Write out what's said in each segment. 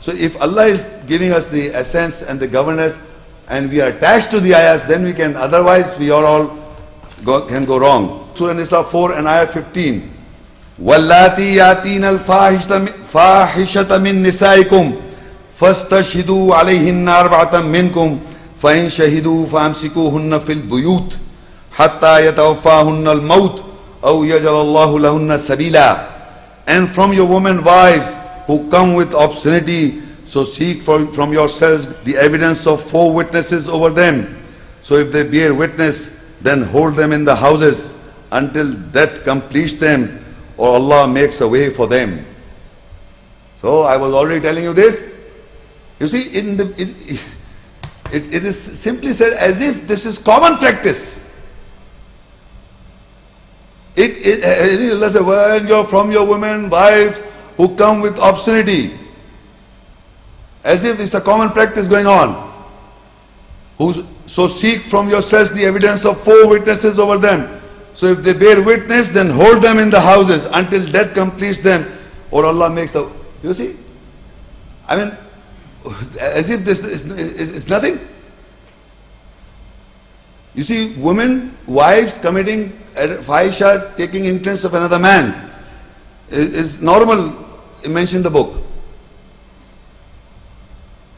So if Allah is giving us the essence and the governance and we are attached to the ayahs, then we can, otherwise we are all can go wrong. Surah Nisa 4 and ayah 15. وَاللَّاتِي يَأْتِينَ الْفَاحِشَةَ مِن نِسَائِكُمْ فَاسْتَشْهِدُوا عَلَيْهِنَّ أَرْبَعَةً مِّنْكُمْ فَإِنْ شَهِدُوا فَأَمْسِكُوهُنَّ فِي الْبُيُوتِ حَتَّى يَتَوَفَّاهُنَّ الْمَوْتُ أَوْ يَجْعَلَ اللَّهُ لَهُنَّ سَبِيلًا. And from your women wives who come with obscenity, so seek from yourselves the evidence of 4 witnesses over them. So if they bear witness, then hold them in the houses until death completes them, or Allah makes a way for them. So I was already telling you this. You see, it is simply said as if this is common practice. Allah said, when you're from your women wives who come with obscenity, as if it's a common practice going on. So seek from yourselves the evidence of 4 witnesses over them. So if they bear witness, then hold them in the houses until death completes them, or Allah makes a... You see? I mean, as if this is nothing. You see, women, wives committing Fahisha, taking interest of another man, is normal, mentioned in the book.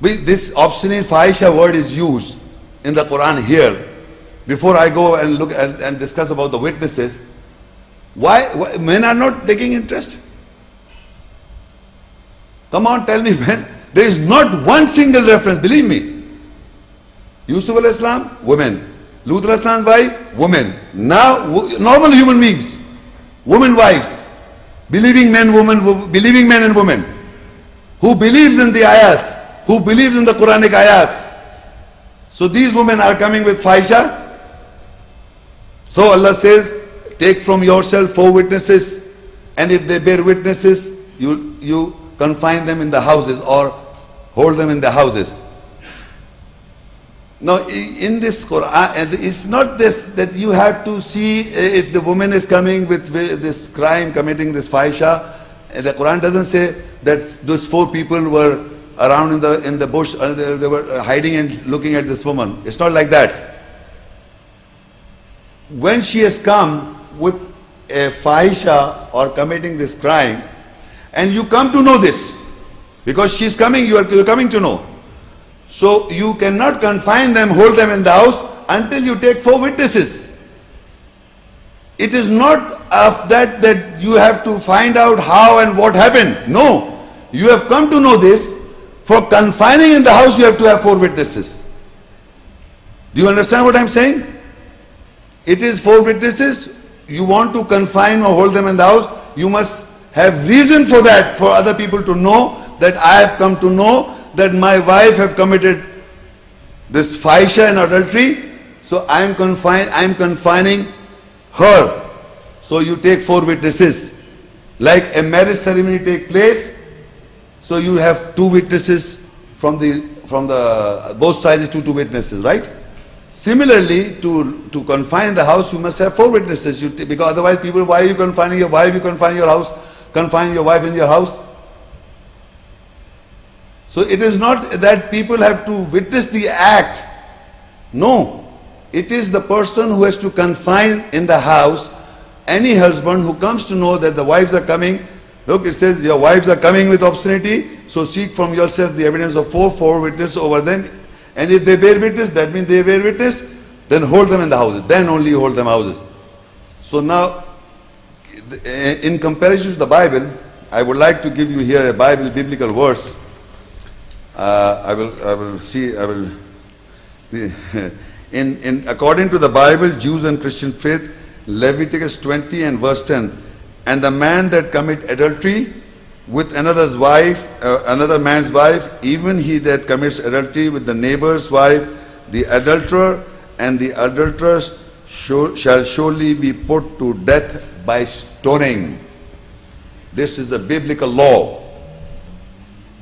This obscene Fahisha word is used in the Quran here. Before I go and look at and discuss about the witnesses, why men are not taking interest? Come on, tell me when. There is not one single reference, believe me. Yusuf alayhi salam, women. Lut alayhi salam's wife, women. Now, normal human beings, women wives, believing men and women, who believes in the ayahs, who believes in the Quranic ayahs. So these women are coming with Fahisha. So Allah says, take from yourself 4 witnesses, and if they bear witnesses, you confine them in the houses or hold them in the houses. Now in this Quran, it's not this that you have to see if the woman is coming with this crime, committing this Fahisha. The Quran doesn't say that those 4 people were around in the bush, they were hiding and looking at this woman. It's not like that. When she has come with a Fahisha or committing this crime, and you come to know this, because she's coming, you're coming to know. So you cannot confine them, hold them in the house until you take 4 witnesses. It is not of that you have to find out how and what happened. No, you have come to know this. For confining in the house, you have to have 4 witnesses. Do you understand what I'm saying? It is 4 witnesses. You want to confine or hold them in the house, you must have reason for that, for other people to know that I have come to know that my wife have committed this Fahisha and adultery. So I am confining her. So you take 4 witnesses. Like a marriage ceremony take place, so you have 2 witnesses from the both sides, 2 witnesses, right? Similarly, to confine the house, you must have 4 witnesses. Because otherwise, people, why are you confining your wife? You confine your house, confine your wife in your house. So it is not that people have to witness the act. No, it is the person who has to confine in the house. Any husband who comes to know that the wives are coming. Look, it says your wives are coming with obscenity, so seek from yourself the evidence of 4 witnesses over them. And if they bear witness, that means they bear witness, then hold them in the houses. Then only you hold them houses. So now, in comparison to the Bible, I would like to give you here a biblical verse. According to the Bible, Jews and Christian faith, Leviticus 20 and verse 10. And the man that commit adultery with another man's wife, even he that commits adultery with the neighbor's wife, the adulterer and the adulteress shall surely be put to death by stoning. This is a biblical law.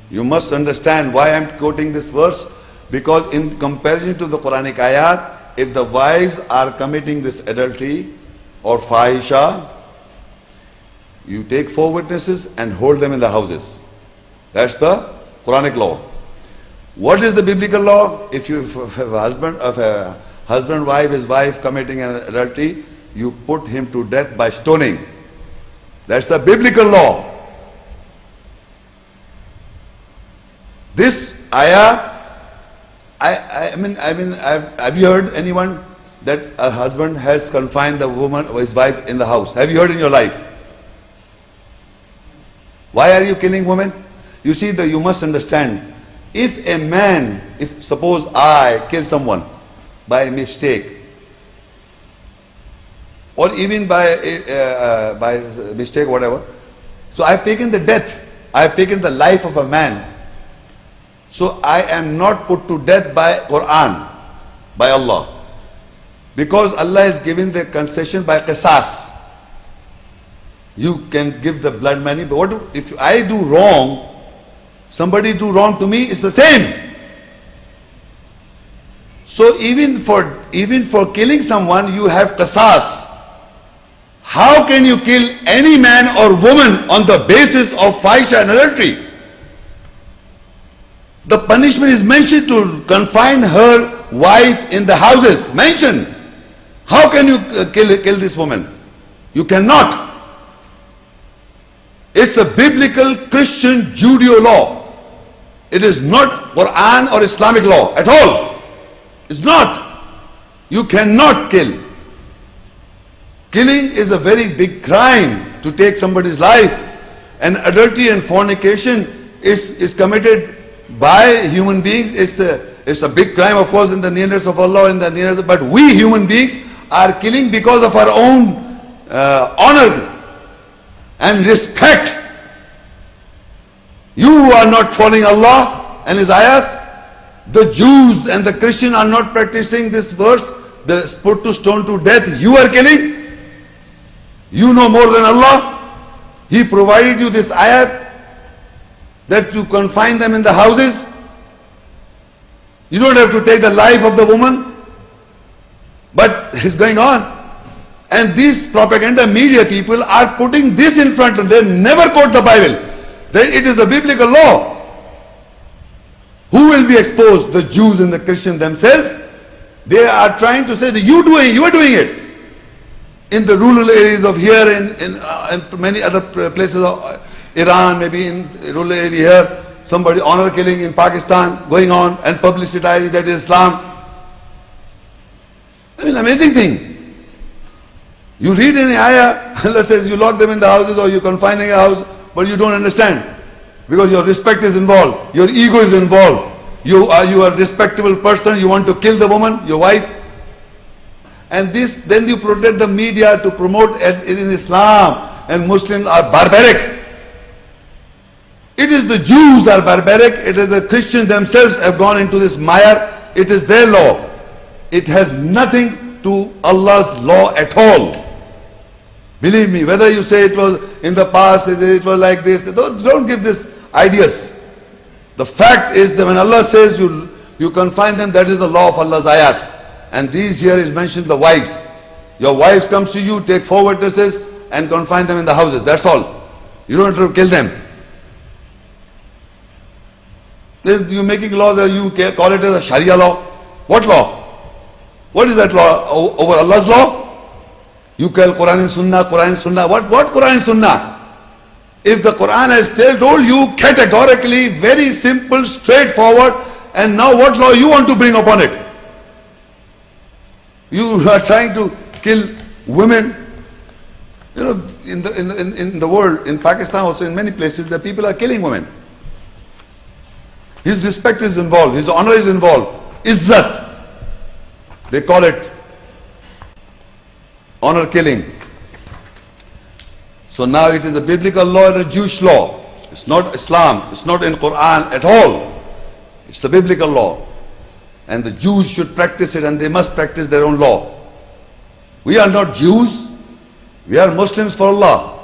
You must understand why I am quoting this verse, because in comparison to the Quranic ayat, if the wives are committing this adultery or Fahisha, you take 4 witnesses and hold them in the houses. That's the Quranic law. What is the biblical law? If a husband wife, his wife committing an adultery, you put him to death by stoning. That's the biblical law. This ayah, have you heard anyone that a husband has confined the woman or his wife in the house? Have you heard in your life? Why are you killing women? You see, you must understand, if a man, if suppose I kill someone by mistake, or even by mistake, whatever, so I have taken the death, I have taken the life of a man. So I am not put to death by Quran, by Allah. Because Allah is giving the concession by qisas. You can give the blood money, but what if I do wrong, somebody do wrong to me, it's the same. So even for killing someone, you have qisas. How can you kill any man or woman on the basis of fahisha and adultery? The punishment is mentioned to confine her wife in the houses. Mentioned. How can you kill this woman? You cannot. It's a biblical Christian Judeo law. It is not Quran or Islamic law at all. It's not. You cannot kill. Killing is a very big crime, to take somebody's life. And adultery and fornication is committed by human beings. It's a big crime, of course, in the nearness of Allah, but we human beings are killing because of our own honor and respect. You are not following Allah and His ayahs. The Jews and the Christians are not practicing this verse, the put to stone to death. You are killing. You know more than Allah. He provided you this ayat that you confine them in the houses. You don't have to take the life of the woman. But it's going on. And these propaganda media people are putting this in front of them. They never quote the Bible. It is a biblical law. Who will be exposed? The Jews and the Christians themselves. They are trying to say that you are doing it. In the rural areas of here, in many other places of Iran, maybe in rural area here, somebody honor killing in Pakistan going on and publicizing that is Islam. I mean, amazing thing. You read in ayah, Allah says you lock them in the houses or you confine in a house, but you don't understand. Because your respect is involved, your ego is involved. You are a respectable person, you want to kill the woman, your wife. And then you protect the media to promote in Islam and Muslims are barbaric. It is the Jews are barbaric, it is the Christians themselves have gone into this mire. It is their law. It has nothing to Allah's law at all. Believe me, whether you say it was in the past, it was like this, don't give these ideas. The fact is that when Allah says you confine them, that is the law of Allah's ayahs. And these here is mentioned the wives. Your wives comes to you, take 4 witnesses and confine them in the houses. That's all. You don't have to kill them. Then you're making laws that you call it as a Sharia law. What law? What is that law? Over Allah's law? You call Quran and Sunnah, Quran and Sunnah. What Quran and Sunnah? If the Quran has told you categorically, very simple, straightforward, and now what law you want to bring upon it? You are trying to kill women. You know, in the world, in Pakistan also, in many places, the people are killing women. His respect is involved, his honor is involved. Izzat. They call it honor killing. So now it is a biblical law and a Jewish law. It's not Islam, it's not in Quran at all. It's a biblical law. And the Jews should practice it, and they must practice their own law. We are not Jews, we are Muslims for Allah.